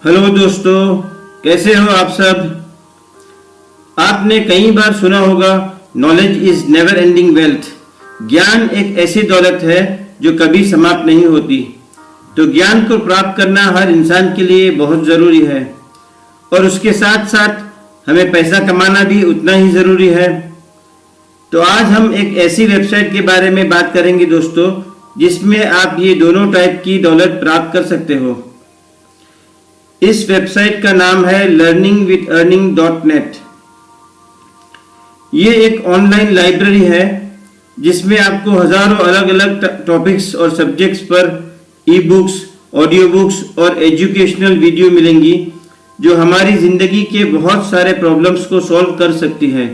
Hello दोस्तों, कैसे हो आप सब। आपने कई बार सुना होगा, knowledge is never ending wealth. ज्ञान एक ऐसी दौलत है जो कभी समाप्त नहीं होती। तो ज्ञान को प्राप्त करना हर इंसान के लिए बहुत ज़रूरी है और उसके साथ साथ हमें पैसा कमाना भी उतना ही ज़रूरी है। तो आज हम एक ऐसी वेबसाइट के बारे में बात करेंगे दोस्तों, जिसमें आप ये दोनों टाइप की दौलत प्राप्त कर सकते हो। इस वेबसाइट का नाम है learningwithtearning.net। ये एक ऑनलाइन लाइब्रेरी है जिसमें आपको हजारों अलग अलग टॉपिक्स और सब्जेक्ट्स पर ई बुक्स, ऑडियो बुक्स और एजुकेशनल वीडियो मिलेंगी जो हमारी ज़िंदगी के बहुत सारे प्रॉब्लम्स को सॉल्व कर सकती है।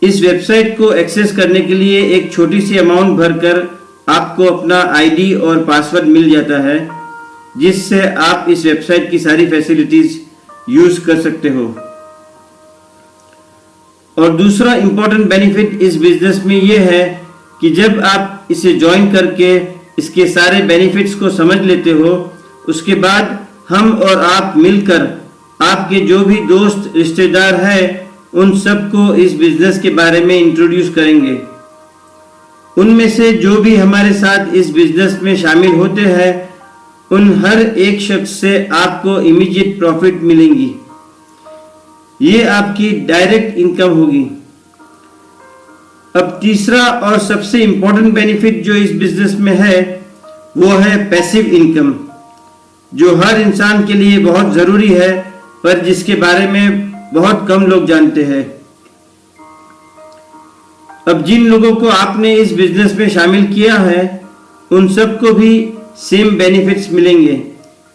इस वेबसाइट को एक्सेस करने के लिए एक छोटी सी अमाउंट भरकर आपको अपना आईडी और पासवर्ड मिल जाता है, जिससे आप इस वेबसाइट की सारी फैसिलिटीज यूज कर सकते हो। और दूसरा इंपॉर्टेंट बेनिफिट इस बिजनेस में यह है कि जब आप इसे ज्वाइन करके इसके सारे बेनिफिट्स को समझ लेते हो, उसके बाद हम और आप मिलकर आपके जो भी दोस्त रिश्तेदार हैं उन सबको इस बिजनेस के बारे में इंट्रोड्यूस करेंगे। उनमें से जो भी हमारे साथ इस बिजनेस में शामिल होते हैं उन हर एक शख्स से आपको इमीडिएट प्रॉफिट मिलेंगी। ये आपकी डायरेक्ट इनकम होगी। अब तीसरा और सबसे इंपॉर्टेंट बेनिफिट जो इस बिजनेस में है वो है पैसिव इनकम, जो हर इंसान के लिए बहुत ज़रूरी है पर जिसके बारे में बहुत कम लोग जानते हैं। अब जिन लोगों को आपने इस बिजनेस में शामिल किया है उन सबको भी सेम बेनिफिट्स मिलेंगे,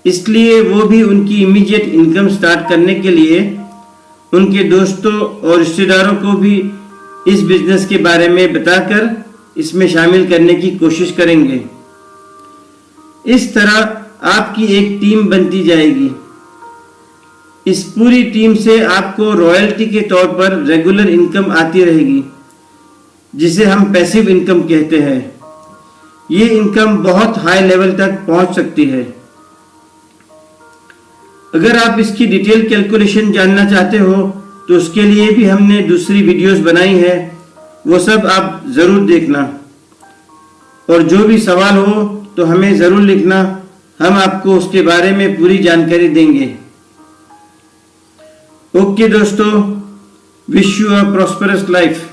इसलिए वो भी उनकी इमीडिएट इनकम स्टार्ट करने के लिए उनके दोस्तों और रिश्तेदारों को भी इस बिजनेस के बारे में बताकर इसमें शामिल करने की कोशिश करेंगे। इस तरह आपकी एक टीम बनती जाएगी। इस पूरी टीम से आपको रॉयल्टी के तौर पर रेगुलर इनकम आती रहेगी, जिसे हम पैसिव इनकम कहते हैं। ये इनकम बहुत हाई लेवल तक पहुंच सकती है। अगर आप इसकी डिटेल कैलकुलेशन जानना चाहते हो तो उसके लिए भी हमने दूसरी वीडियोस बनाई है, वो सब आप ज़रूर देखना। और जो भी सवाल हो तो हमें ज़रूर लिखना, हम आपको उसके बारे में पूरी जानकारी देंगे। ओके दोस्तों, wish you a prosperous life.